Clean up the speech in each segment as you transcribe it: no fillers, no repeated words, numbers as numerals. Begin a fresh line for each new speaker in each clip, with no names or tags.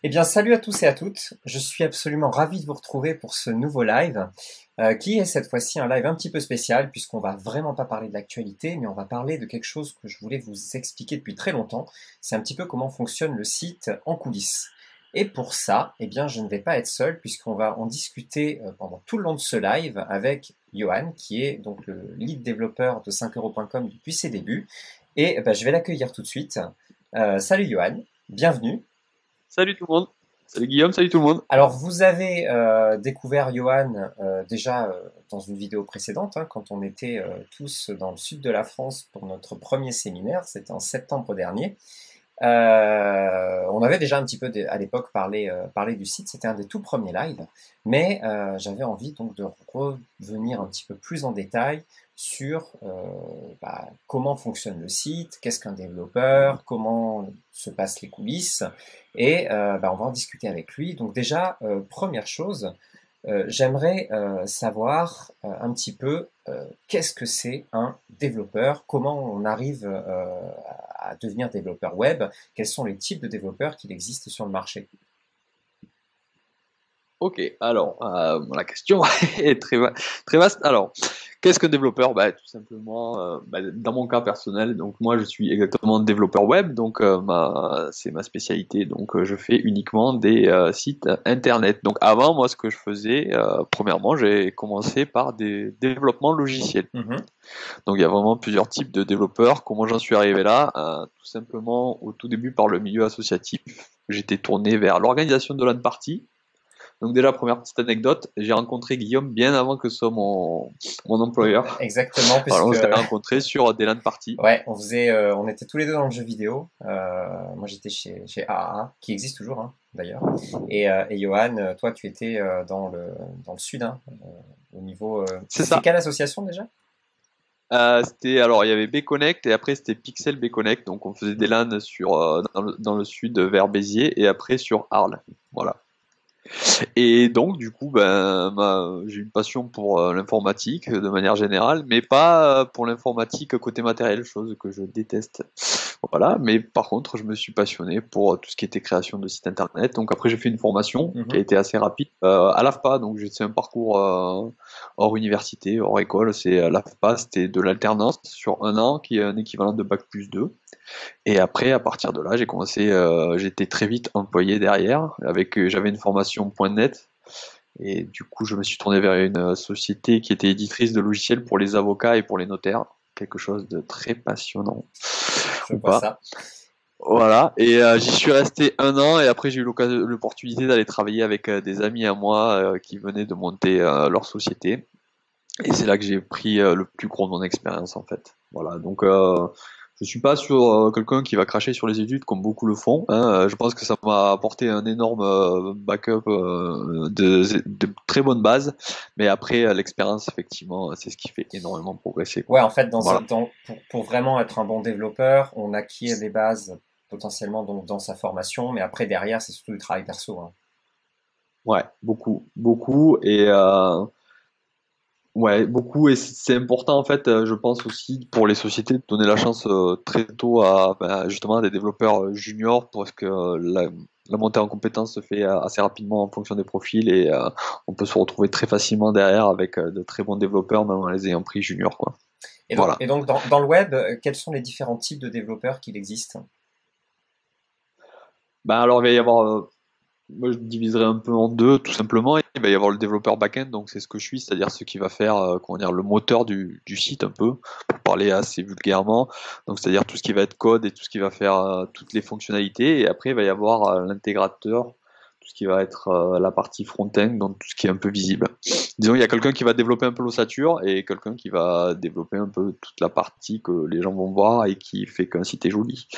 Eh bien, salut à tous et à toutes. Je suis absolument ravi de vous retrouver pour ce nouveau live, qui est cette fois-ci un live un petit peu spécial, puisqu'on va vraiment pas parler de l'actualité, mais on va parler de quelque chose que je voulais vous expliquer depuis très longtemps. C'est un petit peu comment fonctionne le site en coulisses. Et pour ça, eh bien, je ne vais pas être seul, puisqu'on va en discuter pendant tout le long de ce live avec Johan, qui est donc le lead développeur de 5euros.com depuis ses débuts. Et je vais l'accueillir tout de suite. Salut Johan, bienvenue.
Salut tout le monde. Salut Guillaume, salut tout le monde.
Alors, vous avez découvert Johan déjà dans une vidéo précédente, hein, quand on était tous dans le sud de la France pour notre premier séminaire, c'était en septembre dernier. On avait déjà un petit peu à l'époque parlé du site, c'était un des tout premiers lives, mais j'avais envie donc de revenir un petit peu plus en détail sur comment fonctionne le site, qu'est-ce qu'un développeur, comment se passent les coulisses, et on va en discuter avec lui. Donc déjà, première chose, j'aimerais savoir un petit peu qu'est-ce que c'est un développeur, comment on arrive à devenir développeur web, quels sont les types de développeurs qu'il existe sur le marché.
Ok, alors la question est très vaste. Alors, qu'est-ce qu'un développeur? Tout simplement, dans mon cas personnel, donc moi je suis exactement développeur web, donc c'est ma spécialité. Donc je fais uniquement des sites internet. Donc avant, moi ce que je faisais, premièrement, j'ai commencé par des développements logiciels.
Mhm.
Donc il y a vraiment plusieurs types de développeurs. Comment j'en suis arrivé là? Tout simplement au tout début par le milieu associatif. J'étais tourné vers l'organisation de LAN party. Donc déjà, première petite anecdote, j'ai rencontré Guillaume bien avant que ce soit mon employeur.
Exactement,
Alors on
puisque
s'était rencontrés sur des LAN parties.
ouais, on était tous les deux dans le jeu vidéo. Moi, j'étais chez AAA, qui existe toujours, hein, d'ailleurs. Et Johan, toi, tu étais dans le sud, hein, au niveau.
C'est
C'était
ça.
quelle association déjà?
Alors il y avait B-Connect et après c'était Pixel B-Connect. Donc on faisait des LAN dans le sud vers Béziers et après sur Arles. Voilà. Et donc, du coup, j'ai une passion pour l'informatique de manière générale, mais pas pour l'informatique côté matériel, chose que je déteste. Voilà, mais par contre, je me suis passionné pour tout ce qui était création de sites internet. Donc après, j'ai fait une formation qui a
Mhm.
été assez rapide à l'AFPA. Donc j'ai fait un parcours hors université, hors école. C'est l'AFPA, c'était de l'alternance sur un an, qui est un équivalent de bac plus 2. Et après, à partir de là, j'étais très vite employé derrière, j'avais une formation .net, et du coup, je me suis tourné vers une société qui était éditrice de logiciels pour les avocats et pour les notaires, quelque chose de très passionnant,
Je
ou
vois
pas.
ça.
Voilà, et j'y suis resté un an, et après j'ai eu l'opportunité d'aller travailler avec des amis à moi qui venaient de monter leur société, et c'est là que j'ai pris le plus gros de mon expérience en fait. Voilà, donc je suis pas sur quelqu'un qui va cracher sur les études comme beaucoup le font, hein. Je pense que ça m'a apporté un énorme backup de très bonnes bases, mais après l'expérience effectivement c'est ce qui fait énormément progresser
Ouais,
quoi.
en fait,
Voilà.
pour vraiment être un bon développeur, on acquiert des bases potentiellement dans sa formation, mais après, derrière, c'est surtout du travail perso, hein.
Ouais, beaucoup, beaucoup beaucoup et c'est important en fait, je pense aussi pour les sociétés de donner la chance très tôt à justement à des développeurs juniors parce que la montée en compétences se fait assez rapidement en fonction des profils et on peut se retrouver très facilement derrière avec de très bons développeurs même en les ayant pris juniors quoi.
Et donc,
Voilà.
et donc dans le web, quels sont les différents types de développeurs qu'il existe?
Alors il va y avoir moi, je diviserai un peu en deux, tout simplement. Il va y avoir le développeur back-end, donc c'est ce que je suis, c'est-à-dire ce qui va faire, comment dire, le moteur du site un peu, pour parler assez vulgairement. Donc c'est-à-dire tout ce qui va être code et tout ce qui va faire toutes les fonctionnalités. Et après, il va y avoir l'intégrateur, tout ce qui va être la partie front-end, donc tout ce qui est un peu visible. Disons, il y a quelqu'un qui va développer un peu l'ossature et quelqu'un qui va développer un peu toute la partie que les gens vont voir et qui fait qu'un site est joli.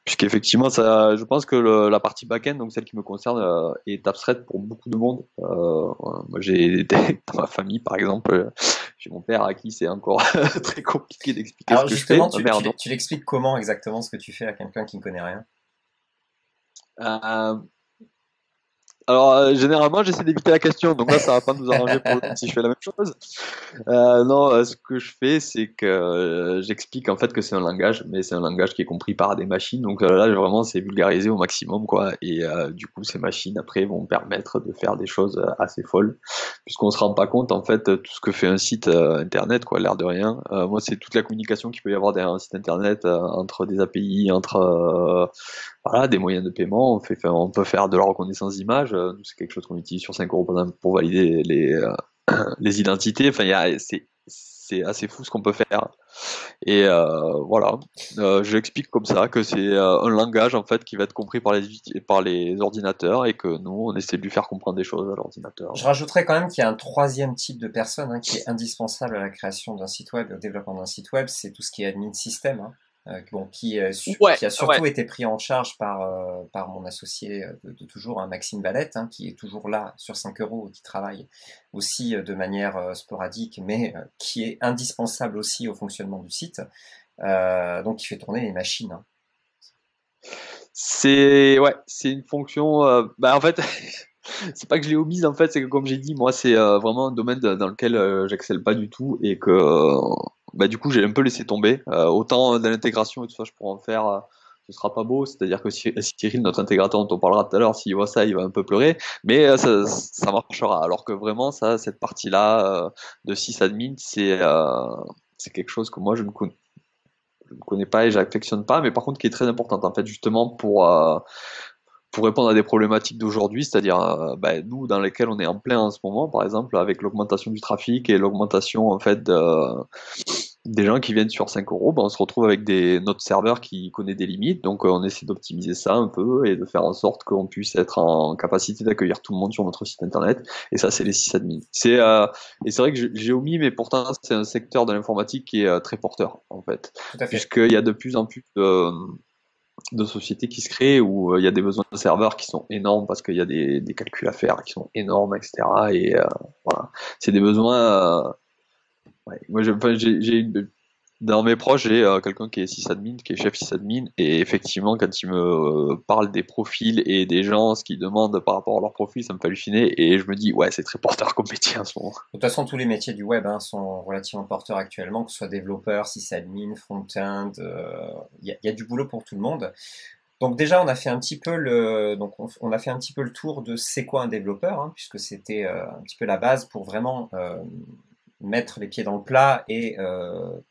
Puisqu'effectivement, ça, je pense que la partie back-end, donc celle qui me concerne, est abstraite pour beaucoup de monde. Moi, dans ma famille, par exemple, j'ai mon père à qui c'est encore très compliqué d'expliquer ce
Alors
que je
justement,
fais. Ma mère, non.
tu l'expliques comment exactement ce que tu fais à quelqu'un qui ne connaît rien?
Euh, Alors, généralement, j'essaie d'éviter la question, donc là, ça va pas nous arranger pour le coup si je fais la même chose. Non, ce que je fais, c'est que j'explique en fait que c'est un langage, mais c'est un langage qui est compris par des machines. Donc là, vraiment, c'est vulgarisé au maximum, quoi. Et du coup, ces machines après vont permettre de faire des choses assez folles, puisqu'on se rend pas compte en fait tout ce que fait un site internet, quoi. L'air de rien. Moi, c'est toute la communication qu'il peut y avoir derrière un site internet entre des API, entre voilà, des moyens de paiement. On peut faire de la reconnaissance d'image. Nous, c'est quelque chose qu'on utilise sur 5 euros par exemple, pour valider les identités. Enfin, c'est assez fou ce qu'on peut faire. Et voilà, j'explique comme ça que c'est un langage en fait qui va être compris par les ordinateurs et que nous, on essaie de lui faire comprendre des choses à l'ordinateur.
Je rajouterais quand même qu'il y a un troisième type de personne qui est indispensable à la création d'un site web, au développement d'un site web, c'est tout ce qui est admin système,
Ouais,
qui a
ouais.
surtout été pris en charge par mon associé de toujours, Maxime Valette, qui est toujours là sur 5 euros, et qui travaille aussi de manière sporadique, mais qui est indispensable aussi au fonctionnement du site, donc qui fait tourner les machines.
C'est une fonction. Bah en fait, c'est pas que je l'ai omise en fait, c'est que comme j'ai dit, moi c'est vraiment un domaine dans lequel j'excelle pas du tout et que bah du coup j'ai un peu laissé tomber. Autant de l'intégration et tout ça, je pourrais en faire. Ce sera pas beau, c'est-à-dire que si Cyril, notre intégrateur dont on parlera tout à l'heure, s'il voit ça, il va un peu pleurer, mais ça marchera. Alors que vraiment, ça, cette partie-là de sysadmin, c'est quelque chose que moi je ne connais pas et j'affectionne pas, mais par contre qui est très importante en fait justement pour répondre à des problématiques d'aujourd'hui, c'est-à-dire bah, nous dans lesquelles on est en plein en ce moment, par exemple avec l'augmentation du trafic et l'augmentation en fait des gens qui viennent sur 5 euros, bah, on se retrouve avec notre serveur qui connaît des limites, donc on essaie d'optimiser ça un peu et de faire en sorte qu'on puisse être en capacité d'accueillir tout le monde sur notre site internet. Et ça, c'est les sysadmins. Et c'est vrai que j'ai omis, mais pourtant c'est un secteur de l'informatique qui est très porteur en fait,
Tout à fait.
puisqu'il y a de plus en plus de sociétés qui se créent où il y a des besoins de serveurs qui sont énormes parce qu'il y a des calculs à faire qui sont énormes, etc. Et voilà, c'est des besoins. Ouais. Moi, enfin, dans mes proches, j'ai quelqu'un qui est sysadmin, qui est chef sysadmin, et effectivement, quand il me parle des profils et des gens, ce qu'ils demandent par rapport à leur profil, ça me fait halluciner, et je me dis, ouais, c'est très porteur comme métier en ce moment.
De toute façon, tous les métiers du web sont relativement porteurs actuellement, que ce soit développeur, sysadmin, front-end, y a du boulot pour tout le monde. Donc déjà, on a fait un petit peu on a fait un petit peu le tour de c'est quoi un développeur, puisque c'était un petit peu la base pour vraiment mettre les pieds dans le plat et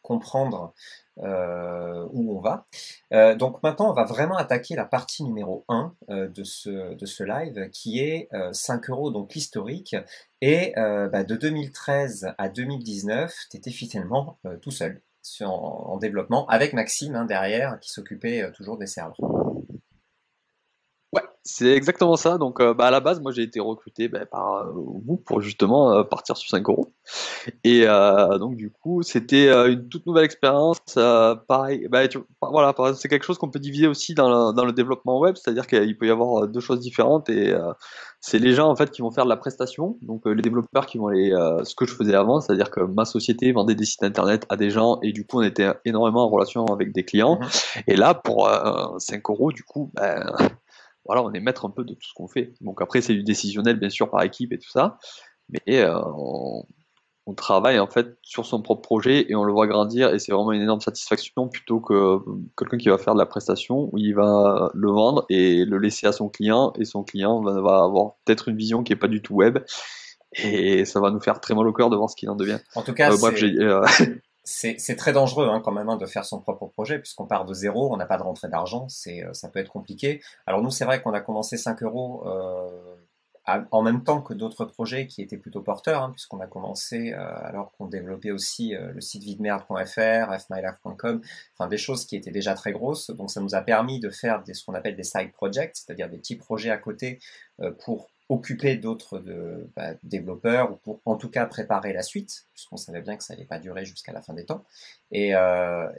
comprendre où on va. Donc maintenant, on va vraiment attaquer la partie numéro 1 de ce live, qui est 5 euros, donc l'historique. Et de 2013 à 2019, tu étais finalement tout seul en développement, avec Maxime derrière, qui s'occupait toujours des serveurs.
Ouais, c'est exactement ça. Donc, bah, à la base, moi, j'ai été recruté bah, par vous pour justement partir sur 5 euros. Et donc du coup, c'était une toute nouvelle expérience. Pareil, bah, voilà, c'est quelque chose qu'on peut diviser aussi dans le développement web, c'est-à-dire qu'il peut y avoir deux choses différentes et c'est les gens en fait qui vont faire de la prestation, donc les développeurs qui vont ce que je faisais avant, c'est-à-dire que ma société vendait des sites internet à des gens et du coup on était énormément en relation avec des clients. Et là pour 5 euros, du coup, ben, voilà, on est maître un peu de tout ce qu'on fait. Donc après c'est du décisionnel bien sûr par équipe et tout ça, mais on travaille en fait sur son propre projet et on le voit grandir et c'est vraiment une énorme satisfaction plutôt que quelqu'un qui va faire de la prestation où il va le vendre et le laisser à son client et son client va avoir peut-être une vision qui est pas du tout web et ça va nous faire très mal au cœur de voir ce qu'il en devient.
En tout cas,
Bref,
c'est très dangereux quand même de faire son propre projet, puisqu'on part de zéro, on n'a pas de rentrée d'argent, ça peut être compliqué. Alors nous, c'est vrai qu'on a commencé 5 euros en même temps que d'autres projets qui étaient plutôt porteurs, puisqu'on a commencé alors qu'on développait aussi le site videmerde.fr, fmylife.com, enfin des choses qui étaient déjà très grosses. Donc ça nous a permis de faire ce qu'on appelle des side projects, c'est-à-dire des petits projets à côté pour occuper d'autres développeurs, ou pour en tout cas préparer la suite, puisqu'on savait bien que ça n'allait pas durer jusqu'à la fin des temps. Et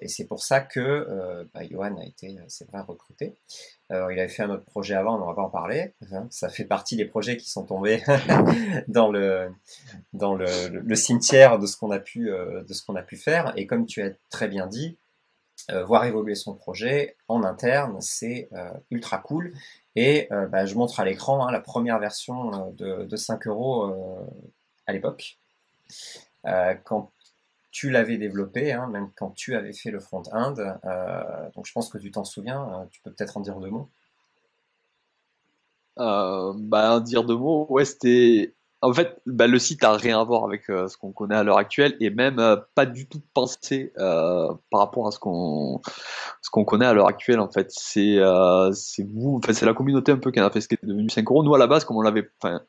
c'est pour ça que Johan a été, c'est vrai, recruté. Il avait fait un autre projet avant, on n'en va pas en parler. Ça fait partie des projets qui sont tombés dans le cimetière de ce qu'on a pu faire. Et comme tu as très bien dit, voir évoluer son projet en interne, c'est ultra cool. Et bah, je montre à l'écran hein, la première version de 5 euros à l'époque. Quand tu l'avais développé, hein, même quand tu avais fait le front-end. Donc je pense que tu t'en souviens, tu peux peut-être en dire deux mots.
Bah, dire deux mots, ouais, c'était. En fait, bah, le site a rien à voir avec ce qu'on connaît à l'heure actuelle et même pas du tout pensé par rapport à ce qu'on connaît à l'heure actuelle. En fait, c'est vous, enfin, c'est la communauté un peu qui en a fait ce qui est devenu 5 euros. Nous, à la base, comme on l'avait, enfin,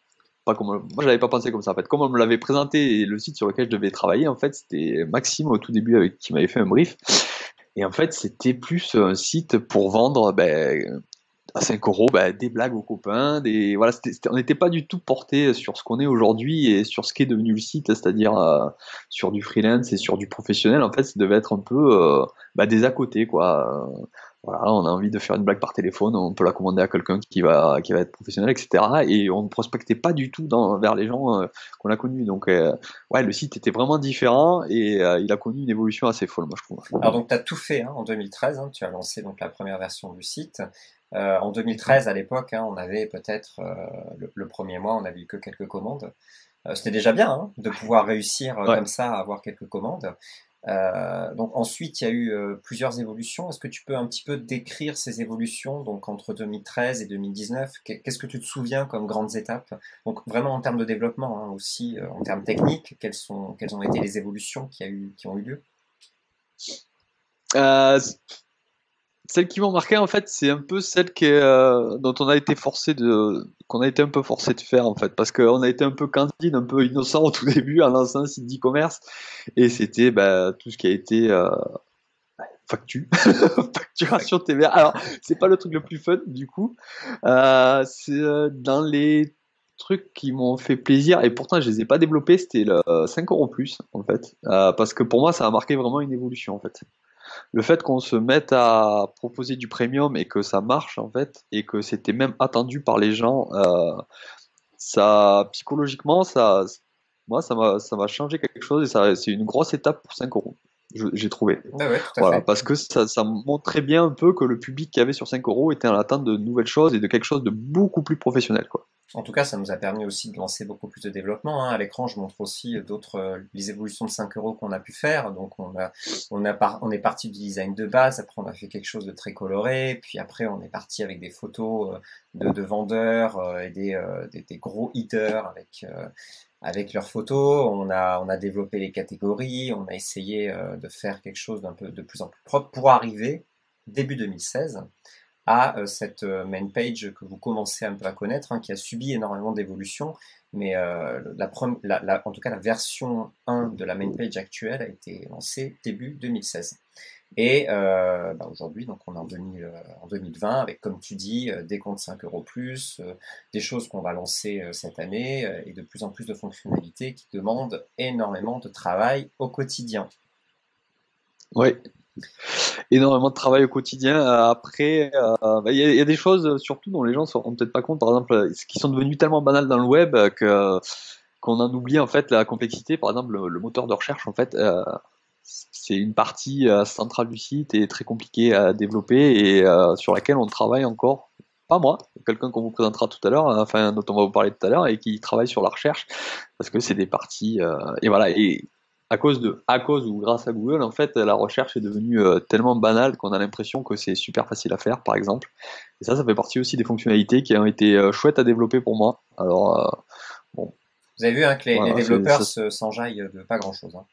pas comme moi, je l'avais pas pensé comme ça. En fait, comme on me l'avait présenté et le site sur lequel je devais travailler, en fait, c'était Maxime au tout début avec qui m'avait fait un brief. Et en fait, c'était plus un site pour vendre ben, à 5 euros, bah, des blagues aux copains, voilà, on n'était pas du tout porté sur ce qu'on est aujourd'hui et sur ce qu'est devenu le site, c'est-à-dire sur du freelance et sur du professionnel. En fait, ça devait être un peu bah, des à côté, quoi. Voilà, on a envie de faire une blague par téléphone, on peut la commander à quelqu'un qui va être professionnel, etc. Et on ne prospectait pas du tout vers les gens qu'on a connus. Donc, ouais, le site était vraiment différent et il a connu une évolution assez folle, moi, je trouve.
Alors donc tu as tout fait hein, en 2013, hein, tu as lancé donc la première version du site. En 2013, à l'époque, hein, on avait peut-être le premier mois, on n'avait eu que quelques commandes. C'était déjà bien hein, de pouvoir réussir
Ouais.
comme ça à avoir quelques commandes. Donc ensuite, il y a eu plusieurs évolutions. Est-ce que tu peux un petit peu décrire ces évolutions donc entre 2013 et 2019? Qu'est-ce que tu te souviens comme grandes étapes? Donc vraiment en termes de développement, hein, aussi en termes techniques, quelles ont été les évolutions qui ont eu lieu?
Euh, Celles qui m'ont marqué, en fait, c'est un peu celle dont qu'on a été un peu forcé de faire, en fait, parce qu'on a été un peu candide, un peu innocent au tout début en lançant un site d'e-commerce, et c'était bah, tout ce qui a été facturation TVA. Alors, c'est pas le truc le plus fun, du coup. C'est dans les trucs qui m'ont fait plaisir, et pourtant je les ai pas développés, c'était le 5 euros plus, en fait, parce que pour moi, ça a marqué vraiment une évolution, en fait. Le fait qu'on se mette à proposer du premium et que ça marche en fait, et que c'était même attendu par les gens, ça psychologiquement, moi ça m'a changé quelque chose et ça c'est une grosse étape pour 5 euros. J'ai trouvé.
Ouais, ouais, tout à
Voilà,
fait.
parce que ça montrait bien un peu que le public qu'il y avait sur 5 euros était en attente de nouvelles choses et de quelque chose de beaucoup plus professionnel, quoi.
En tout cas, ça nous a permis aussi de lancer beaucoup plus de développement, hein. À l'écran, je montre aussi d'autres, les évolutions de 5 euros qu'on a pu faire. Donc, on est parti du design de base. Après, on a fait quelque chose de très coloré. Puis après, on est parti avec des photos de vendeurs et des gros hitters avec leurs photos. On a développé les catégories. On a essayé de faire quelque chose d'un peu de plus en plus propre pour arriver début 2016 à cette main page que vous commencez un peu à connaître, hein, qui a subi énormément d'évolutions, mais en tout cas la version 1 de la main page actuelle a été lancée début 2016. Et bah, aujourd'hui, donc on est en 2020, avec comme tu dis, des comptes 5 euros plus, des choses qu'on va lancer cette année, et de plus en plus de fonctionnalités qui demandent énormément de travail au quotidien.
Ouais, énormément de travail au quotidien. Après, bah, il y a des choses surtout dont les gens ne se rendent peut-être pas compte, par exemple, qui sont devenues tellement banales dans le web que qu'on en oublie en fait la complexité. Par exemple, le moteur de recherche, en fait, c'est une partie centrale du site et très compliquée à développer et sur laquelle on travaille encore. Pas moi, quelqu'un qu'on vous présentera tout à l'heure, enfin dont on va vous parler tout à l'heure, et qui travaille sur la recherche parce que c'est des parties et voilà. Et à cause ou grâce à Google, en fait, la recherche est devenue tellement banale qu'on a l'impression que c'est super facile à faire, par exemple. Et ça fait partie aussi des fonctionnalités qui ont été chouettes à développer pour moi. Alors, bon,
Vous avez vu hein, que les
voilà,
développeurs s'enjaillent de pas grand-chose, hein.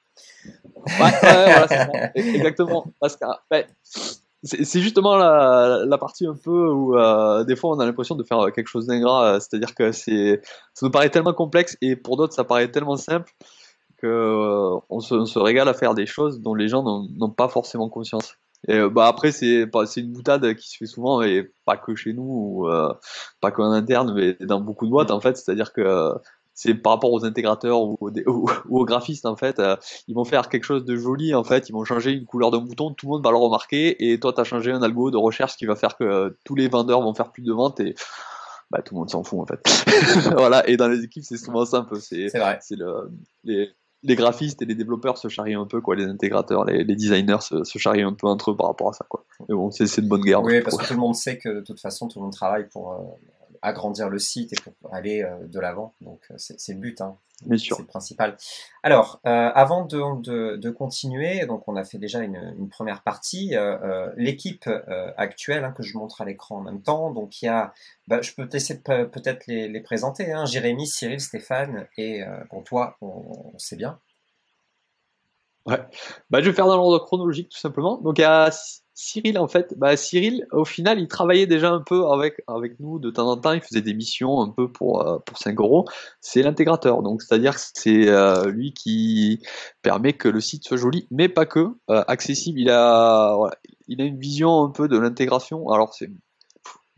ouais, voilà, c'est ça. Exactement. Parce que ben, c'est justement la partie un peu où des fois on a l'impression de faire quelque chose d'ingrat, c'est-à-dire que ça nous paraît tellement complexe et pour d'autres ça paraît tellement simple que on se régale à faire des choses dont les gens n'ont pas forcément conscience. Et bah après c'est une boutade qui se fait souvent et pas que chez nous ou pas qu'en interne mais dans beaucoup de boîtes en fait, c'est-à-dire que c'est par rapport aux intégrateurs ou aux graphistes en fait, ils vont faire quelque chose de joli en fait, ils vont changer une couleur d'un bouton, tout le monde va le remarquer et toi tu as changé un algo de recherche qui va faire que tous les vendeurs vont faire plus de ventes et bah, tout le monde s'en fout en fait. Voilà, et dans les équipes c'est souvent simple,
C'est vrai.
c'est le les les graphistes et les développeurs se charrient un peu, quoi, les intégrateurs, les designers se charrient un peu entre eux par rapport à ça, quoi. Mais bon, c'est de bonne guerre, moi, je
Oui, parce
trouve.
que tout le monde sait que de toute façon, tout le monde travaille pour agrandir le site et pour aller de l'avant. Donc, c'est le but, hein.
Bien
C'est
sûr.
le principal. Alors, avant de continuer, donc on a fait déjà une première partie. L'équipe actuelle hein, que je montre à l'écran en même temps. Donc, il y a, bah, je peux peut-être les présenter. Hein, Jérémy, Cyril, Stéphane et bon, toi, on sait bien.
Ouais. Bah, je vais faire dans l'ordre chronologique tout simplement. Donc il y a Cyril en fait. Bah, Cyril, au final, il travaillait déjà un peu avec nous de temps en temps. Il faisait des missions un peu pour 5 euros. C'est l'intégrateur. Donc c'est-à-dire que c'est lui qui permet que le site soit joli, mais pas que accessible. Voilà, il a une vision un peu de l'intégration. Alors c'est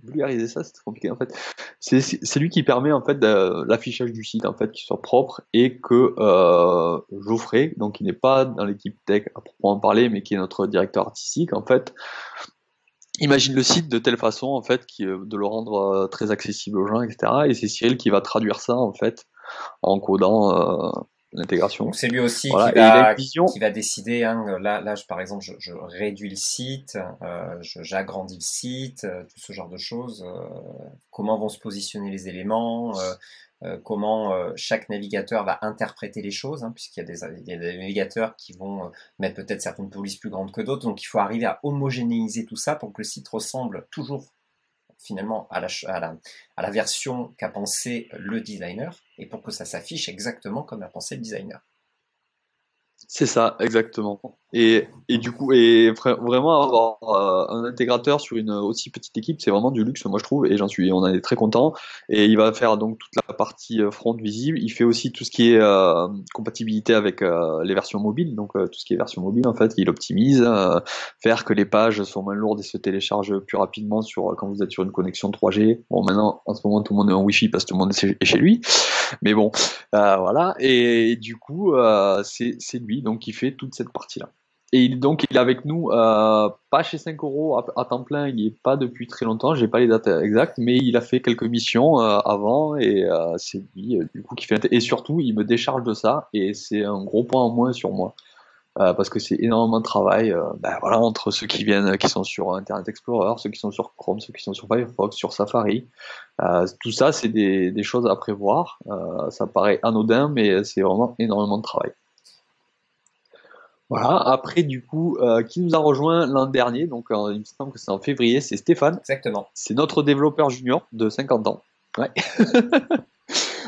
vulgariser ça, c'est très compliqué en fait. C'est lui qui permet en fait l'affichage du site en fait qui soit propre et que Geoffrey, donc qui n'est pas dans l'équipe tech à proprement parler, mais qui est notre directeur artistique en fait, imagine le site de telle façon en fait de le rendre très accessible aux gens, etc. Et c'est Cyril qui va traduire ça en fait en codant
Donc
l'intégration.
c'est lui aussi
Voilà, et il a une vision.
qui va décider. Hein, là, par exemple, je réduis le site, j'agrandis le site, tout ce genre de choses. Comment vont se positionner les éléments, comment chaque navigateur va interpréter les choses, hein, il y a des navigateurs qui vont mettre peut-être certaines polices plus grandes que d'autres. Donc il faut arriver à homogénéiser tout ça pour que le site ressemble toujours finalement à la version qu'a pensé le designer et pour que ça s'affiche exactement comme a pensé le designer.
C'est ça, exactement. Et du coup, vraiment avoir un intégrateur sur une aussi petite équipe, c'est vraiment du luxe, moi je trouve, et on en est très content. Et il va faire donc toute la partie front visible. Il fait aussi tout ce qui est compatibilité avec les versions mobiles, donc tout ce qui est version mobile en fait, il optimise, faire que les pages soient moins lourdes et se téléchargent plus rapidement quand vous êtes sur une connexion 3G. Bon, maintenant, en ce moment, tout le monde est en Wi-Fi parce que tout le monde est chez lui, mais bon. Voilà, et du coup, c'est lui donc qui fait toute cette partie-là. Et donc, il est avec nous, pas chez 5 euros à temps plein, il n'y est pas depuis très longtemps, j'ai pas les dates exactes, mais il a fait quelques missions avant, et c'est lui, du coup, qui fait. Et surtout, il me décharge de ça, et c'est un gros point en moins sur moi. Parce que c'est énormément de travail, ben voilà, entre ceux qui viennent, qui sont sur Internet Explorer, ceux qui sont sur Chrome, ceux qui sont sur Firefox, sur Safari. Tout ça, c'est des choses à prévoir. Ça paraît anodin, mais c'est vraiment énormément de travail. Voilà. Après, du coup, qui nous a rejoint l'an dernier, donc il me semble que c'est en février, c'est Stéphane.
Exactement.
C'est notre développeur junior de 50 ans. Ouais.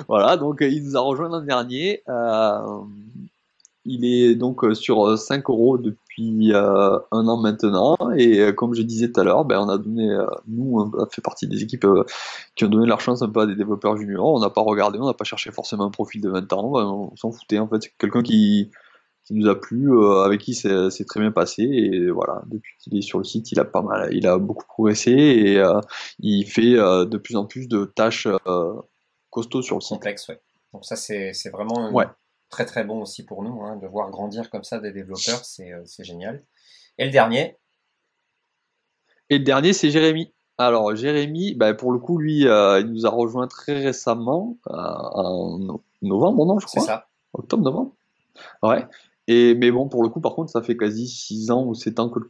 Voilà, donc il nous a rejoint l'an dernier. Il est donc sur 5 euros depuis un an maintenant. Et comme je disais tout à l'heure, ben, on a donné, nous, on a fait partie des équipes qui ont donné leur chance un peu à des développeurs juniors. On n'a pas regardé, on n'a pas cherché forcément un profil de 20 ans. On s'en foutait en fait. C'est quelqu'un qui nous a plu, avec qui c'est très bien passé. Et voilà, depuis qu'il est sur le site, il a beaucoup progressé et il fait de plus en plus de tâches costauds sur le site.
Complexe, ouais. Donc ça, c'est vraiment
Ouais.
très très bon aussi pour nous, hein, de voir grandir comme ça des développeurs, c'est génial. Et le dernier,
Et le dernier, c'est Jérémy. Alors, Jérémy, bah, pour le coup, lui, il nous a rejoint très récemment, en novembre, non, je
c'est
crois.
ça.
Octobre, novembre. Ouais. Mais bon, pour le coup, par contre, ça fait quasi 6 ans ou 7 ans que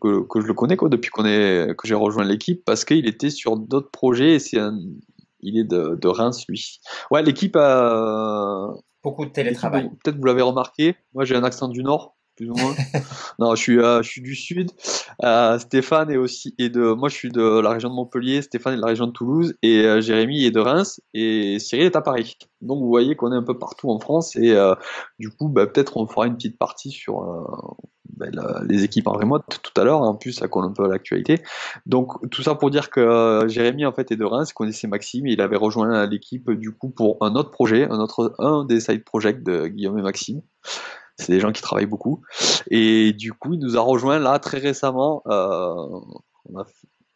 je le connais, quoi, depuis que j'ai rejoint l'équipe, parce qu'il était sur d'autres projets, et il est de Reims, lui. Ouais, l'équipe,
Beaucoup de télétravail.
peut-être vous l'avez remarqué, moi j'ai un accent du Nord, plus ou moins. Non, je suis du Sud. Stéphane est aussi, moi je suis de la région de Montpellier, Stéphane est de la région de Toulouse, et Jérémy est de Reims, et Cyril est à Paris. Donc vous voyez qu'on est un peu partout en France, et du coup, bah, peut-être on fera une petite partie sur les équipes en remote tout à l'heure. En plus, ça colle un peu à l'actualité. Donc tout ça pour dire que Jérémy en fait est de Reims, connaissait Maxime, et il avait rejoint l'équipe du coup pour un autre projet, un des side projects de Guillaume et Maxime. C'est des gens qui travaillent beaucoup. Et du coup, il nous a rejoint là très récemment.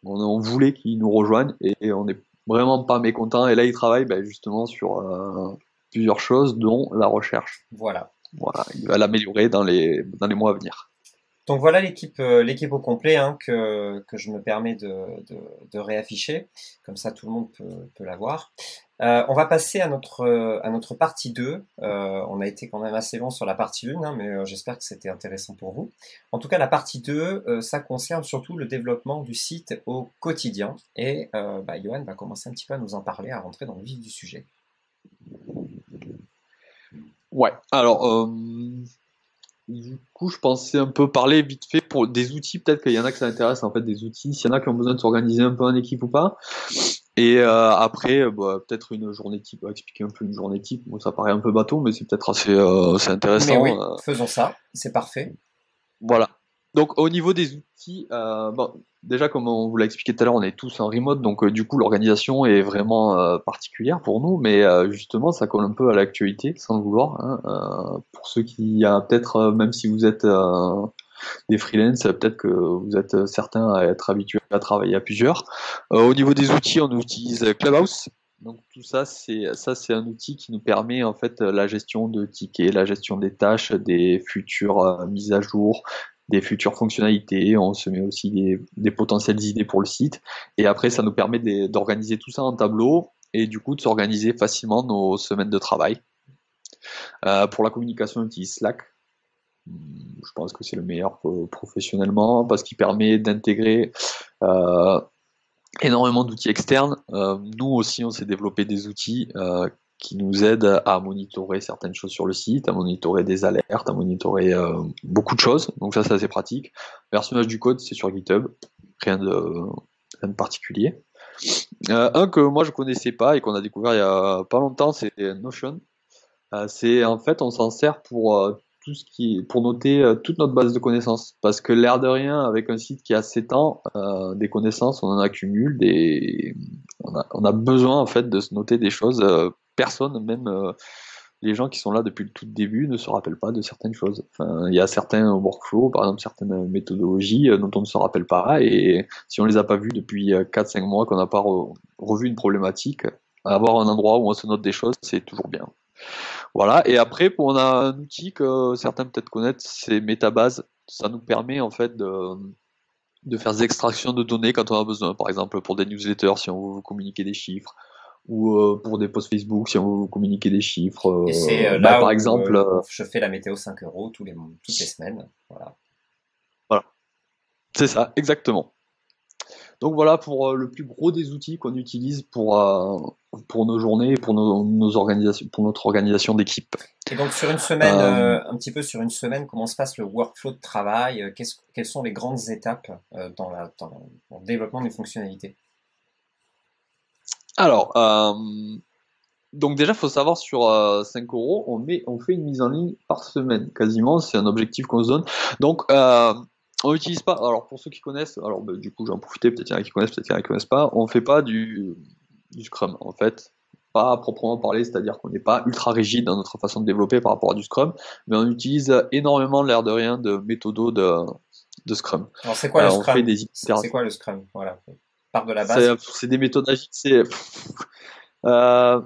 On voulait qu'il nous rejoigne, et on n'est vraiment pas mécontent. Et là, il travaille justement sur plusieurs choses, dont la recherche.
Voilà.
Voilà, il va l'améliorer dans les mois à venir.
Donc voilà l'équipe au complet hein, que je me permets de réafficher, comme ça tout le monde peut la voir. On va passer à notre partie 2. On a été quand même assez long sur la partie 1, hein, mais j'espère que c'était intéressant pour vous. En tout cas, la partie 2, ça concerne surtout le développement du site au quotidien. Et Johan va commencer un petit peu à nous en parler, à rentrer dans le vif du sujet.
Ouais, alors du coup, je pensais un peu parler vite fait pour des outils, peut-être qu'il y en a que ça intéresse en fait des outils, s'il y en a qui ont besoin de s'organiser un peu en équipe ou pas. Et après, peut-être une journée type, expliquer un peu une journée type. Bon, ça paraît un peu bateau, mais c'est peut-être assez
Mais
intéressant.
oui, faisons ça, c'est parfait.
Voilà. Donc au niveau des outils, bon, déjà comme on vous l'a expliqué tout à l'heure, on est tous en remote, donc du coup l'organisation est vraiment particulière pour nous, mais justement ça colle un peu à l'actualité, sans le vouloir. Hein. Pour ceux qui, peut-être, même si vous êtes des freelances, peut-être que vous êtes certains à être habitués à travailler à plusieurs. Au niveau des outils, on utilise Clubhouse. Donc tout ça, c'est un outil qui nous permet en fait la gestion de tickets, la gestion des tâches, des futures mises à jour, des futures fonctionnalités. On se met aussi des potentielles idées pour le site. Et après, ça nous permet d'organiser tout ça en tableau et du coup de s'organiser facilement nos semaines de travail. Pour la communication, on utilise Slack. Je pense que c'est le meilleur professionnellement parce qu'il permet d'intégrer énormément d'outils externes. Nous aussi, on s'est développé des outils qui nous aident à monitorer certaines choses sur le site, à monitorer des alertes, à monitorer beaucoup de choses. Donc ça, c'est assez pratique. Versionnage du code, c'est sur GitHub. Rien de particulier. Un que moi je connaissais pas et qu'on a découvert il y a pas longtemps, c'est Notion. C'est en fait, on s'en sert pour tout ce qui, pour noter toute notre base de connaissances. Parce que l'air de rien, avec un site qui a 7 ans, des connaissances, on en accumule, on a besoin en fait de se noter des choses. Personne, même les gens qui sont là depuis le tout début, ne se rappellent pas de certaines choses. Enfin, il y a certains workflows, par exemple certaines méthodologies dont on ne se rappelle pas, et si on les a pas vues depuis 4-5 mois, qu'on n'a pas revu une problématique, avoir un endroit où on se note des choses, c'est toujours bien. Voilà, et après, on a un outil que certains peut-être connaissent, c'est Metabase. Ça nous permet en fait de faire des extractions de données quand on a besoin. Par exemple, pour des newsletters, si on veut vous communiquer des chiffres, ou pour des posts Facebook, si on veut vous communiquer des chiffres.
Et c'est là
par
où
exemple,
je fais la météo 5 euros toutes les semaines. Voilà.
voilà, c'est ça, exactement. Donc voilà pour le plus gros des outils qu'on utilise pour nos journées, pour nos organisations, pour notre organisation d'équipe.
Et donc sur une semaine, un petit peu sur une semaine, comment se passe le workflow de travail? Quelles sont les grandes étapes dans le développement d'une fonctionnalité?
Alors, donc déjà, il faut savoir sur 5 euros, on fait une mise en ligne par semaine, quasiment. C'est un objectif qu'on se donne. Donc, on n'utilise pas. Alors, pour ceux qui connaissent, alors du coup, j'en profite, peut-être qu'il y en a qui connaissent, peut-être qu'il y en a qui connaissent pas. On fait pas du Scrum, en fait. Pas à proprement parler, c'est-à-dire qu'on n'est pas ultra rigide dans notre façon de développer par rapport à du Scrum, mais on utilise énormément, l'air de rien, de méthodos de Scrum.
Alors c'est quoi le
On fait
Scrum?
des
C'est quoi le Scrum? Voilà. Part de la base.
c'est des méthodes agiles, euh,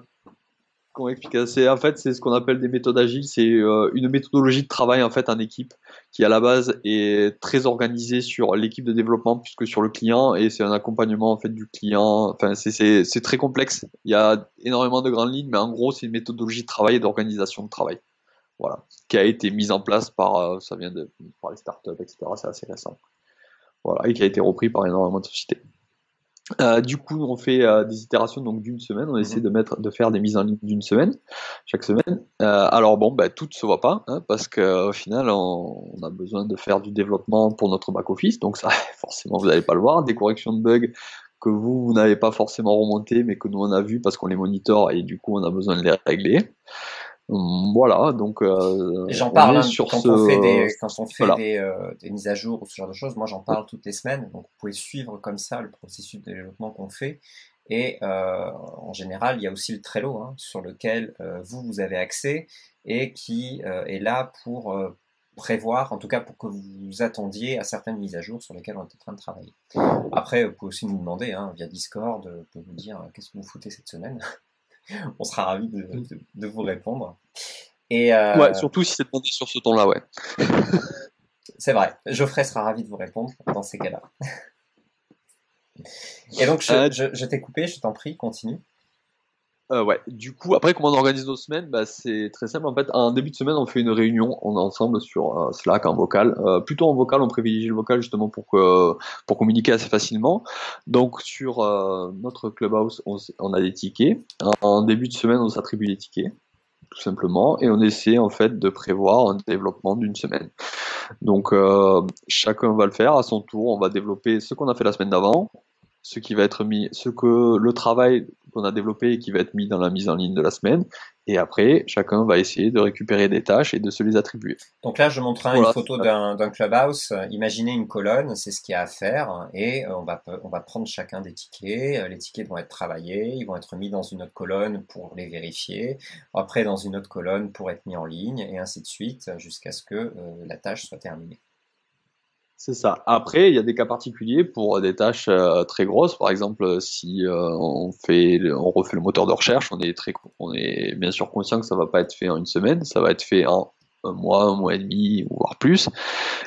comment expliquer? En fait, c'est ce qu'on appelle des méthodes agiles. C'est une méthodologie de travail en fait en équipe qui à la base est très organisée sur l'équipe de développement plus que sur le client, et c'est un accompagnement en fait du client. Enfin, c'est très complexe. Il y a énormément de grandes lignes, mais en gros, c'est une méthodologie de travail et d'organisation de travail. Voilà, qui a été mise en place ça vient par les startups, etc. C'est assez récent. Voilà, et qui a été repris par énormément de sociétés. Du coup, on fait des itérations donc d'une semaine. On essaie de faire des mises en ligne d'une semaine, chaque semaine. Alors bon, toutes se voient pas, hein, parce qu'au final, on a besoin de faire du développement pour notre back office. Donc ça, forcément, vous n'allez pas le voir. Des corrections de bugs que vous n'avez pas forcément remontées, mais que nous on a vu parce qu'on les monitore et du coup on a besoin de les régler. Voilà, donc
Et j'en
on
parle
est
hein,
sur
quand on fait
voilà.
des mises à jour ou ce genre de choses. Moi, j'en parle toutes les semaines. Donc, vous pouvez suivre comme ça le processus de développement qu'on fait. Et en général, il y a aussi le Trello hein, sur lequel vous avez accès et qui est là pour prévoir, en tout cas pour que vous vous attendiez à certaines mises à jour sur lesquelles on est en train de travailler. Après, vous pouvez aussi nous demander hein, via Discord, vous pouvez nous dire qu'est-ce que vous foutez cette semaine. On sera ravis de vous répondre. Et
Ouais, surtout si c'est demandé sur ce ton-là, ouais.
C'est vrai. Geoffrey sera ravi de vous répondre dans ces cas-là. Et donc,
Euh,
je t'ai coupé, je t'en prie, continue.
Ouais. Du coup, après, comment on organise nos semaines? Bah, c'est très simple. En fait, en début de semaine, on fait une réunion, on est ensemble sur Slack, en vocal. Plutôt en vocal, on privilégie le vocal justement pour communiquer assez facilement. Donc, sur notre Clubhouse, on a des tickets. En début de semaine, on s'attribue les tickets, tout simplement, et on essaie en fait de prévoir un développement d'une semaine. Donc, chacun va le faire à son tour. On va développer ce qu'on a fait la semaine d'avant, ce qui va être mis, ce que le travail qu'on a développé et qui va être mis dans la mise en ligne de la semaine. Et après, chacun va essayer de récupérer des tâches et de se les attribuer.
Donc là, je montre une
Voilà.
photo d'un clubhouse. Imaginez une colonne, c'est ce qu'il y a à faire, et on va prendre chacun des tickets. Les tickets vont être travaillés, ils vont être mis dans une autre colonne pour les vérifier, après dans une autre colonne pour être mis en ligne, et ainsi de suite, jusqu'à ce que la tâche soit terminée.
C'est ça. Après, il y a des cas particuliers pour des tâches très grosses. Par exemple, si on refait le moteur de recherche, on est bien sûr conscient que ça va pas être fait en une semaine, ça va être fait en un mois et demi, voire plus.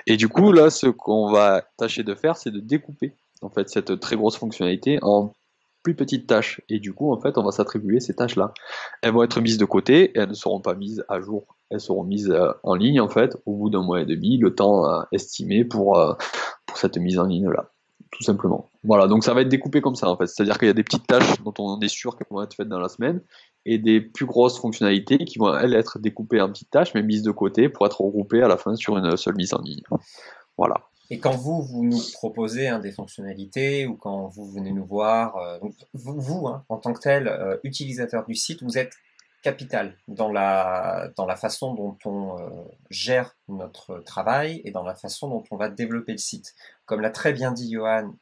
Et du coup, là, ce qu'on va tâcher de faire, c'est de découper en fait cette très grosse fonctionnalité en plus petites tâches. Et du coup, en fait, on va s'attribuer ces tâches-là. Elles vont être mises de côté et elles ne seront pas mises à jour. Elles seront mises en ligne, en fait, au bout d'un mois et demi, le temps estimé pour cette mise en ligne-là, tout simplement. Voilà, donc ça va être découpé comme ça, en fait. C'est-à-dire qu'il y a des petites tâches dont on est sûr qu'elles vont être faites dans la semaine et des plus grosses fonctionnalités qui vont, elles, être découpées en petites tâches, mais mises de côté pour être regroupées à la fin sur une seule mise en ligne. Voilà.
Et quand vous nous proposez des fonctionnalités ou quand vous venez nous voir, donc vous en tant que tel, utilisateur du site, vous êtes capital dans la façon dont on gère notre travail et dans la façon dont on va développer le site. Comme l'a très bien dit Johan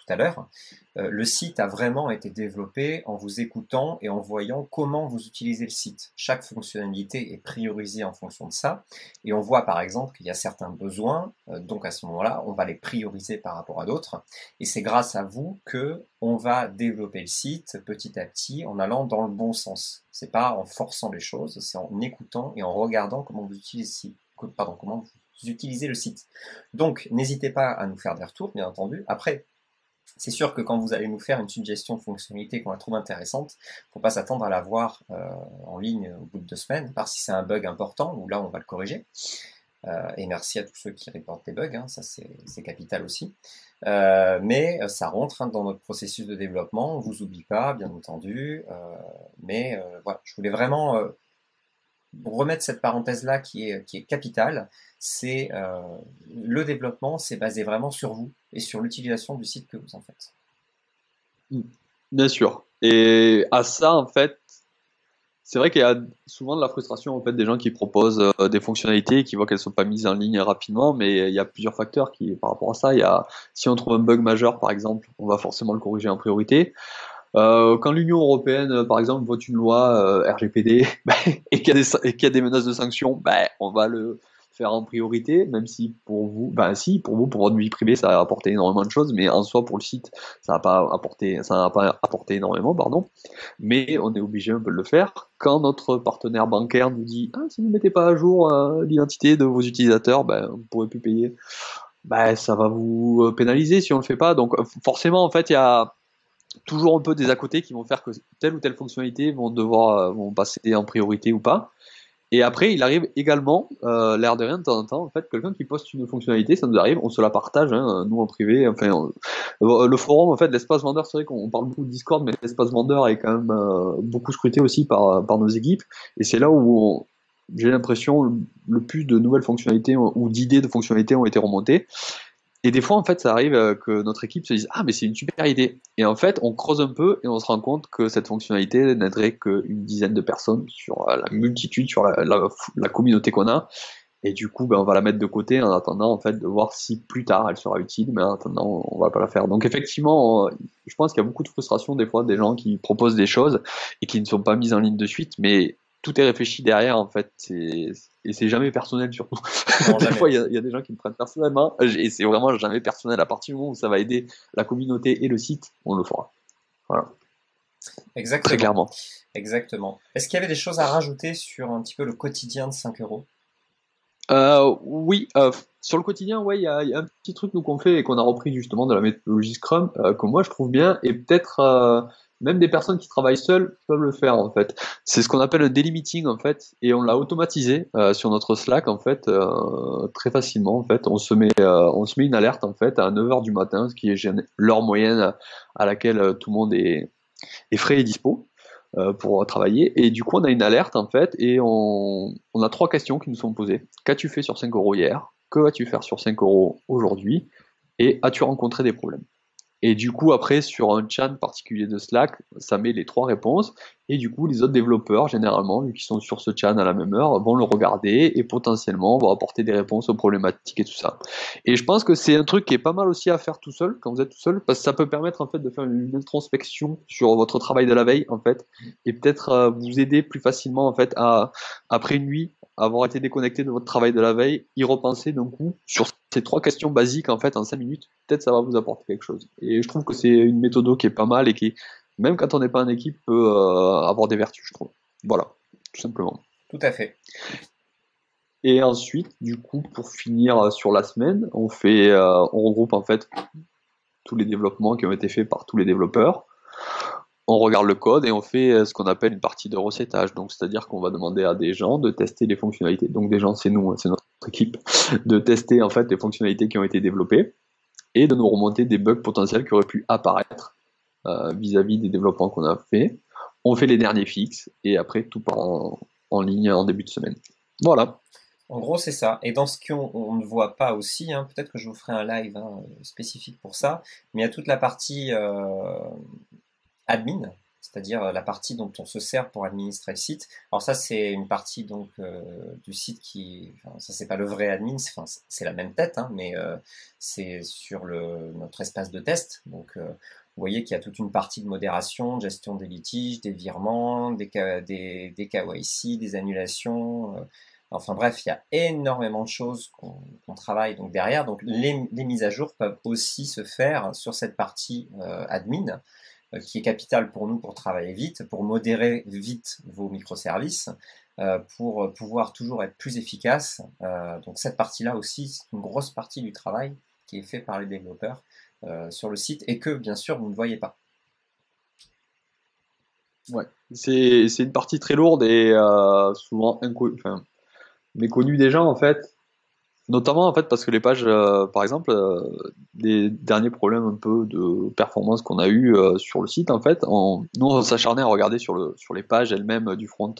tout à l'heure, le site a vraiment été développé en vous écoutant et en voyant comment vous utilisez le site. Chaque fonctionnalité est priorisée en fonction de ça. Et on voit par exemple qu'il y a certains besoins, donc à ce moment-là, on va les prioriser par rapport à d'autres. Et c'est grâce à vous que on va développer le site petit à petit en allant dans le bon sens. C'est pas en forçant les choses, c'est en écoutant et en regardant comment vous utilisez, comment vous utilisez le site. Donc n'hésitez pas à nous faire des retours, bien entendu. Après, c'est sûr que quand vous allez nous faire une suggestion de fonctionnalité qu'on la trouve intéressante, il ne faut pas s'attendre à la voir en ligne au bout de 2 semaines, à part si c'est un bug important, où là on va le corriger. Et merci à tous ceux qui reportent des bugs, ça c'est capital aussi. Mais ça rentre dans notre processus de développement, on ne vous oublie pas, bien entendu. Mais voilà, je voulais vraiment remettre cette parenthèse-là qui est capitale. C'est le développement, c'est basé vraiment sur vous et sur l'utilisation du site que vous en faites.
Bien sûr. Et à ça, en fait, c'est vrai qu'il y a souvent de la frustration en fait des gens qui proposent des fonctionnalités et qui voient qu'elles sont pas mises en ligne rapidement, mais il y a plusieurs facteurs qui par rapport à ça. Il y a si on trouve un bug majeur par exemple, on va forcément le corriger en priorité. Quand l'Union européenne par exemple vote une loi RGPD et qu'il y a des menaces de sanctions, on va le faire en priorité, même si pour vous, pour votre vie privée, ça a apporté énormément de choses, mais en soi pour le site, ça n'a pas apporté énormément, pardon. Mais on est obligé un peu de le faire. Quand notre partenaire bancaire nous dit si vous ne mettez pas à jour l'identité de vos utilisateurs, vous ne pourrez plus payer. Ça va vous pénaliser si on le fait pas. Donc forcément, en fait, il y a toujours un peu des à côté qui vont faire que telle ou telle fonctionnalité vont passer en priorité ou pas. Et après, il arrive également, l'air de rien, de temps en temps, en fait, quelqu'un qui poste une fonctionnalité, ça nous arrive, on se la partage, nous en privé. Enfin, le forum, en fait, l'espace vendeur, c'est vrai qu'on parle beaucoup de Discord, mais l'espace vendeur est quand même beaucoup scruté aussi par nos équipes. Et c'est là où j'ai l'impression le plus de nouvelles fonctionnalités ou d'idées de fonctionnalités ont été remontées. Et des fois, en fait, ça arrive que notre équipe se dise mais c'est une super idée. Et en fait, on creuse un peu et on se rend compte que cette fonctionnalité n'aiderait qu'une dizaine de personnes sur la multitude, sur la communauté qu'on a. Et du coup, on va la mettre de côté en attendant, en fait, de voir si plus tard elle sera utile. Mais en attendant, on va pas la faire. Donc, effectivement, je pense qu'il y a beaucoup de frustration des fois des gens qui proposent des choses et qui ne sont pas mises en ligne de suite. Mais tout est réfléchi derrière, en fait. Et c'est jamais personnel, surtout.
Non,
Des
jamais.
fois, il y a des gens qui me prennent personnellement, et c'est vraiment jamais personnel. À partir du moment où ça va aider la communauté et le site, on le fera. Voilà.
Exactement.
Très clairement.
Exactement. Est-ce qu'il y avait des choses à rajouter sur un petit peu le quotidien de 5 euros?
Oui, sur le quotidien, ouais, il y a un petit truc nous qu'on fait et qu'on a repris justement de la méthodologie Scrum, que moi je trouve bien, et peut-être même des personnes qui travaillent seules peuvent le faire en fait. C'est ce qu'on appelle le daily meeting en fait, et on l'a automatisé sur notre Slack en fait, très facilement en fait. On se met une alerte en fait à 9 heures du matin, ce qui est l'heure moyenne à laquelle tout le monde est frais et dispo pour travailler. Et du coup, on a une alerte en fait, et on a trois questions qui nous sont posées. Qu'as-tu fait sur 5 euros hier? Que vas-tu faire sur 5 euros aujourd'hui? Et as-tu rencontré des problèmes? Et du coup, après, sur un chat particulier de Slack, ça met les trois réponses. Et du coup, les autres développeurs, généralement, vu qu'ils sont sur ce chat à la même heure, vont le regarder et potentiellement vont apporter des réponses aux problématiques et tout ça. Et je pense que c'est un truc qui est pas mal aussi à faire tout seul, quand vous êtes tout seul, parce que ça peut permettre en fait de faire une introspection sur votre travail de la veille, en fait, et peut-être vous aider plus facilement en fait à, après une nuit, avoir été déconnecté de votre travail de la veille, y repenser d'un coup sur ces trois questions basiques en fait en 5 minutes, peut-être ça va vous apporter quelque chose. Et je trouve que c'est une méthode qui est pas mal et qui, même quand on n'est pas en équipe, peut avoir des vertus, je trouve. Voilà, tout simplement.
Tout à fait.
Et ensuite, du coup, pour finir sur la semaine, on regroupe en fait tous les développements qui ont été faits par tous les développeurs. On regarde le code et on fait ce qu'on appelle une partie de recettage. Donc, c'est-à-dire qu'on va demander à des gens de tester les fonctionnalités. Donc, des gens, c'est nous, hein, c'est notre équipe, de tester en fait les fonctionnalités qui ont été développées et de nous remonter des bugs potentiels qui auraient pu apparaître vis-à-vis des développements qu'on a fait. On fait les derniers fixes et après tout part en ligne en début de semaine. Voilà.
En gros, c'est ça. Et dans ce qu'on ne voit pas aussi, hein, peut-être que je vous ferai un live spécifique pour ça, mais il y a toute la partie admin, c'est-à-dire la partie dont on se sert pour administrer le site. Alors ça, c'est une partie donc du site qui, enfin, ça c'est pas le vrai admin, enfin, c'est la même tête, hein, mais c'est sur notre espace de test. Donc vous voyez qu'il y a toute une partie de modération, de gestion des litiges, des virements, des KYC, des annulations. Enfin bref, il y a énormément de choses qu'on travaille donc derrière. Donc les mises à jour peuvent aussi se faire sur cette partie admin qui est capitale pour nous pour travailler vite, pour modérer vite vos microservices, pour pouvoir toujours être plus efficace. Donc cette partie-là aussi, c'est une grosse partie du travail qui est fait par les développeurs sur le site et que bien sûr vous ne voyez pas.
Ouais. C'est une partie très lourde et souvent enfin, méconnue des gens en fait. Notamment en fait parce que les pages, par exemple, des derniers problèmes un peu de performance qu'on a eu sur le site en fait, nous on s'acharnait à regarder sur les pages elles-mêmes du front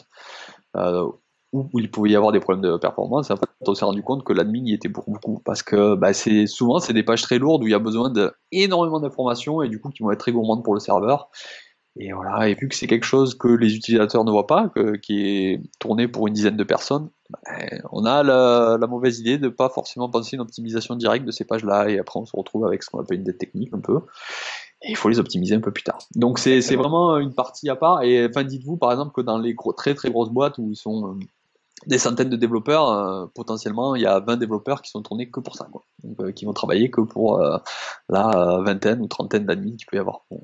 euh, où il pouvait y avoir des problèmes de performance. Et en fait, on s'est rendu compte que l'admin y était pour beaucoup parce que bah, c'est des pages très lourdes où il y a besoin d'énormément d'informations et du coup qui vont être très gourmandes pour le serveur. Et voilà, et vu que c'est quelque chose que les utilisateurs ne voient pas, qui est tourné pour une dizaine de personnes, on a la mauvaise idée de pas forcément penser une optimisation directe de ces pages-là, et après on se retrouve avec ce qu'on appelle une dette technique un peu, et il faut les optimiser un peu plus tard. Donc c'est
Exactement.
vraiment une partie à part, et enfin dites-vous par exemple que dans les très très grosses boîtes où ils sont des centaines de développeurs, potentiellement il y a 20 développeurs qui sont tournés que pour ça, quoi. Donc, qui vont travailler que pour la vingtaine ou trentaine d'admins qu'il peut y avoir. Bon,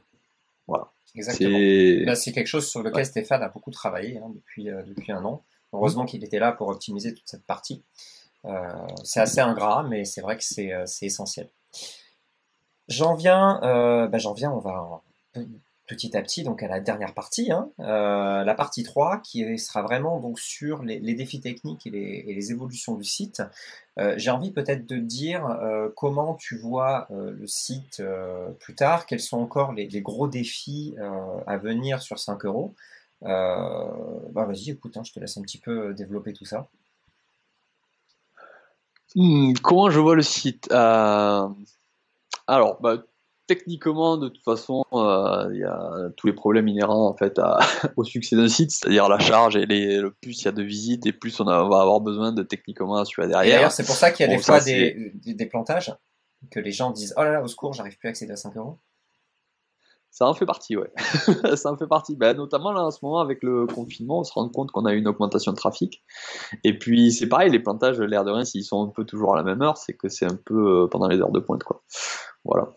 voilà.
Exactement.
C'est
Là, c'est quelque chose sur lequel
ouais.
Stéphane a beaucoup travaillé depuis un an.
Hmm.
Heureusement qu'il était là pour optimiser toute cette partie. C'est assez ingrat, mais c'est vrai que c'est essentiel. J'en viens, on va petit à petit donc à la dernière partie, hein, la partie 3 qui sera vraiment donc sur les défis techniques et les évolutions du site. J'ai envie peut-être de dire comment tu vois le site plus tard, quels sont encore les gros défis à venir sur 5 euros. Bah vas-y, écoute, hein, je te laisse un petit peu développer tout ça.
Comment je vois le site? Alors, bah, techniquement, de toute façon, il y a tous les problèmes inhérents en fait au succès d'un site, c'est-à-dire la charge et le plus il y a de visites et plus va avoir besoin de techniquement assurer
Et d'ailleurs,
derrière.
c'est pour ça qu'il y a des
Bon, ça
fois
c'est
des plantages, que les gens disent: oh là là, au secours, j'arrive plus à accéder à 5 euros.
Ça en fait partie, ouais. Ça en fait partie. Bah, notamment là en ce moment avec le confinement, on se rend compte qu'on a une augmentation de trafic. Et puis c'est pareil, les plantages, l'air de rien, s'ils sont un peu toujours à la même heure, c'est que c'est un peu pendant les heures de pointe, quoi. Voilà.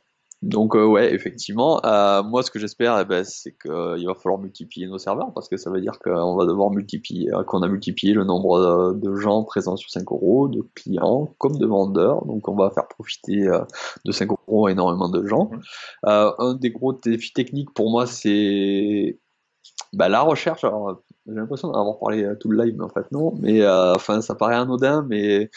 Donc ouais, effectivement. Moi, ce que j'espère, eh ben, c'est qu'il va falloir multiplier nos serveurs parce que ça veut dire qu'on va devoir multiplier, qu'on a multiplié le nombre de gens présents sur 5 euros, de clients comme de vendeurs. Donc on va faire profiter de 5 euros énormément de gens.
Mhm.
Un des gros défis techniques pour moi, c'est bah, la recherche. Alors, j'ai l'impression d'en avoir parlé tout le live, mais en fait non. Mais enfin, ça paraît anodin, mais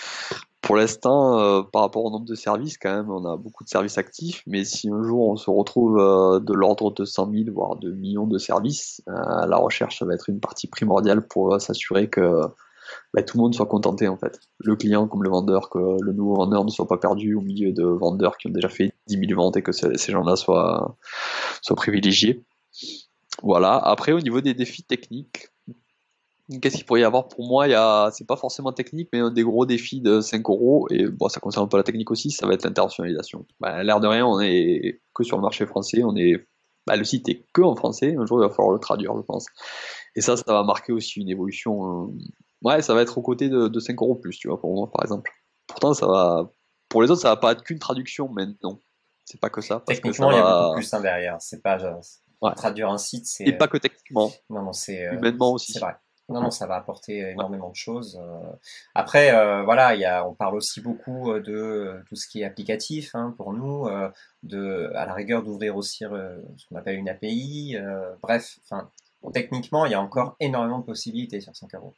pour l'instant, par rapport au nombre de services, quand même, on a beaucoup de services actifs, mais si un jour on se retrouve de l'ordre de 100 000, voire de millions de services, la recherche, ça va être une partie primordiale pour s'assurer que bah, tout le monde soit contenté, en fait. Le client comme le vendeur, que le nouveau vendeur ne soit pas perdu au milieu de vendeurs qui ont déjà fait 10 000 ventes et que ces gens-là soient privilégiés. Voilà. Après, au niveau des défis techniques, qu'est-ce qu'il pourrait y avoir pour moi? C'est pas forcément technique, mais un des gros défis de 5 euros, et bon, ça concerne un peu la technique aussi, ça va être l'internationalisation. Bah, l'air de rien, on est que sur le marché français, le site est que en français, un jour il va falloir le traduire, je pense. Et ça va marquer aussi une évolution. Ouais, ça va être aux côtés de 5 euros plus, tu vois, pour moi, par exemple. Pourtant, pour les autres, ça va pas être qu'une traduction, mais non. C'est pas que ça, parce que ça
Techniquement, il y a beaucoup
va,
plus derrière. C'est pas
ouais.
traduire un site,
Et
c'est
pas que techniquement,
non, non,
humainement
c'est
aussi.
vrai. Non, non, ça va apporter
Ouais.
énormément de choses. Après, voilà, on parle aussi beaucoup de tout ce qui est applicatif hein, pour nous, à la rigueur d'ouvrir aussi ce qu'on appelle une API. Bref, enfin, techniquement, il y a encore énormément de possibilités sur 5 euros.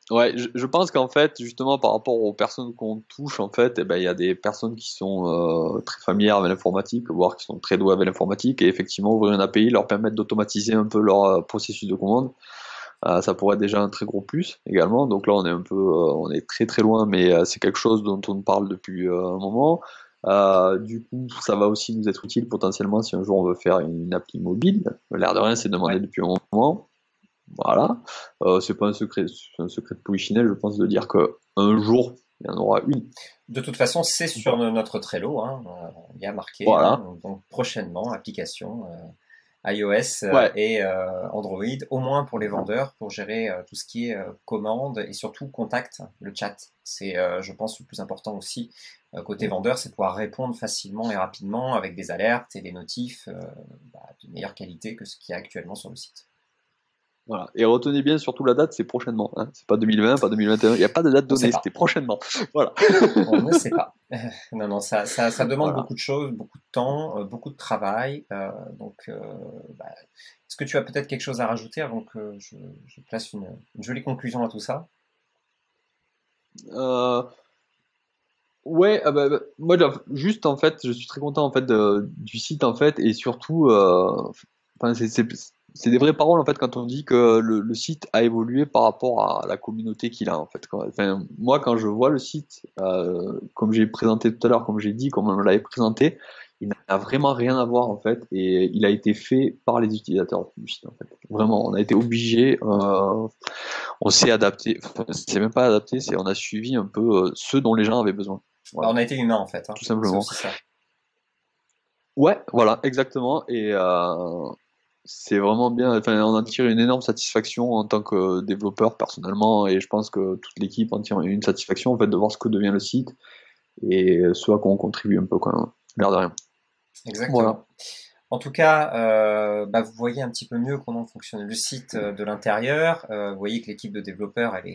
Ouais, je pense qu'en fait, justement, par rapport aux personnes qu'on touche, en fait, eh ben, il y a des personnes qui sont très familières avec l'informatique, voire qui sont très douées avec l'informatique, et effectivement, ouvrir une API leur permettre d'automatiser un peu leur processus de commande. Ça pourrait être déjà un très gros plus également. Donc là, on est très très loin, mais c'est quelque chose dont on parle depuis un moment. Du coup, ça va aussi nous être utile potentiellement si un jour on veut faire une appli mobile. L'air de rien, c'est demandé
Ouais.
depuis un moment. Voilà. C'est pas un secret de polichinelle, je pense, de dire que un jour, il y en aura une.
De toute façon, c'est sur notre Trello. Hein, il y a marqué, hein,
Voilà.
donc prochainement, application iOS
Ouais.
et Android, au moins pour les vendeurs, pour gérer tout ce qui est commande et surtout contact, le chat. C'est, je pense, le plus important aussi côté vendeur, c'est pouvoir répondre facilement et rapidement avec des alertes et des notifs de meilleure qualité que ce qu'il y a actuellement sur le site.
Voilà. Et retenez bien surtout la date, c'est prochainement. Hein. C'est pas 2020, pas 2021. Il n'y a pas de date
On ne sait
donnée,
pas.
c'était prochainement. Voilà.
On ne sait pas. Non, non, ça demande
Voilà.
beaucoup de choses, beaucoup de temps, beaucoup de travail. Est-ce que tu as peut-être quelque chose à rajouter avant que je place une jolie conclusion à tout ça?
Euh, ouais, moi, juste en fait, je suis très content en fait du site en fait, et surtout, enfin, c'est des vraies paroles en fait quand on dit que le site a évolué par rapport à la communauté qu'il a en fait. Quoi. Enfin, moi, quand je vois le site, comme j'ai présenté tout à l'heure, comme j'ai dit, comme on l'avait présenté, il n'a vraiment rien à voir en fait, et il a été fait par les utilisateurs du site en fait. Vraiment, on a été obligé, on s'est adapté, enfin, c'est même pas adapté, c'est on a suivi un peu ce dont les gens avaient besoin.
Bah,
Voilà,
on a été humain en fait, hein.
tout
C'est
simplement.
aussi ça.
Ouais, voilà, exactement. Et c'est vraiment bien. Enfin, on en tire une énorme satisfaction en tant que développeur personnellement, et je pense que toute l'équipe en tire une satisfaction en fait de voir ce que devient le site et ce à quoi on contribue un peu quand même. L'air de rien. Voilà.
Exactement. En tout cas, vous voyez un petit peu mieux comment fonctionne le site de l'intérieur. Vous voyez que l'équipe de développeurs, elle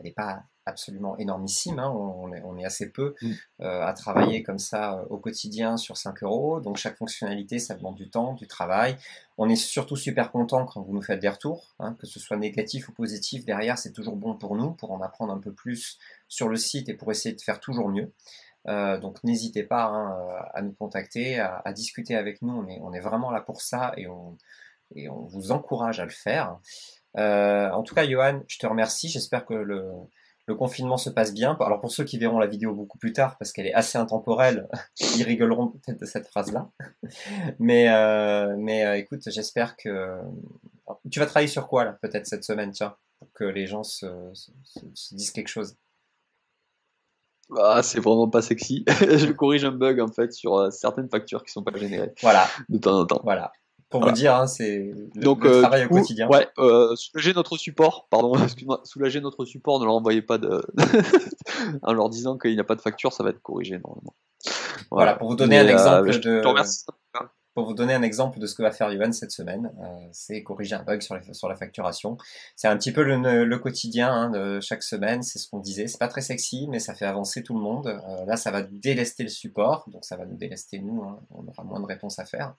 est pas absolument énormissime. Hein. On est assez peu
Mm.
à travailler comme ça au quotidien sur 5 euros. Donc chaque fonctionnalité, ça demande du temps, du travail. On est surtout super content quand vous nous faites des retours, hein, que ce soit négatif ou positif. Derrière, c'est toujours bon pour nous, pour en apprendre un peu plus sur le site et pour essayer de faire toujours mieux. Donc n'hésitez pas hein, à nous contacter, à discuter avec nous. On est vraiment là pour ça et on vous encourage à le faire. En tout cas, Johan, je te remercie. J'espère que le confinement se passe bien. Alors pour ceux qui verront la vidéo beaucoup plus tard, parce qu'elle est assez intemporelle, ils rigoleront peut-être de cette phrase-là. Mais écoute, j'espère que... Tu vas travailler sur quoi là, peut-être cette semaine, tiens, pour que les gens se disent quelque chose.
Ah, c'est vraiment pas sexy. Je corrige un bug en fait sur certaines factures qui sont pas générées
Voilà,
de temps en temps.
voilà. Pour vous
Voilà.
dire, hein, c'est
Donc,
le
du
travail au
coup,
quotidien.
ouais, soulager notre support, pardon, excuse-moi, soulager notre support, ne leur envoyez pas de, en leur disant qu'il n'y a pas de facture, ça va être corrigé normalement.
Voilà,
Voilà.
pour vous donner un exemple
Je te remercie.
pour vous donner un exemple de ce que va faire Johan cette semaine, c'est corriger un bug sur la facturation. C'est un petit peu le quotidien hein, de chaque semaine, c'est ce qu'on disait. C'est pas très sexy, mais ça fait avancer tout le monde. Là, ça va délester le support, donc ça va nous délester nous. Hein, on aura moins de réponses à faire.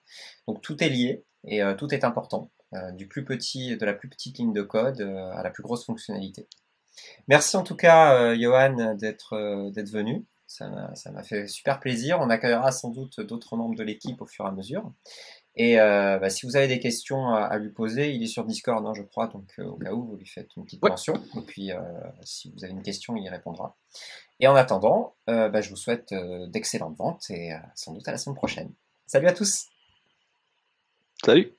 Donc tout est lié et tout est important, de la plus petite ligne de code à la plus grosse fonctionnalité. Merci en tout cas, Johan, d'être venu. Ça m'a fait super plaisir. On accueillera sans doute d'autres membres de l'équipe au fur et à mesure. Et bah, si vous avez des questions à lui poser, il est sur Discord, hein, je crois, donc au cas où, vous lui faites une petite
Ouais.
mention. Et puis, si vous avez une question, il y répondra. Et en attendant, bah, je vous souhaite d'excellentes ventes et sans doute à la semaine prochaine. Salut à tous!
Salut.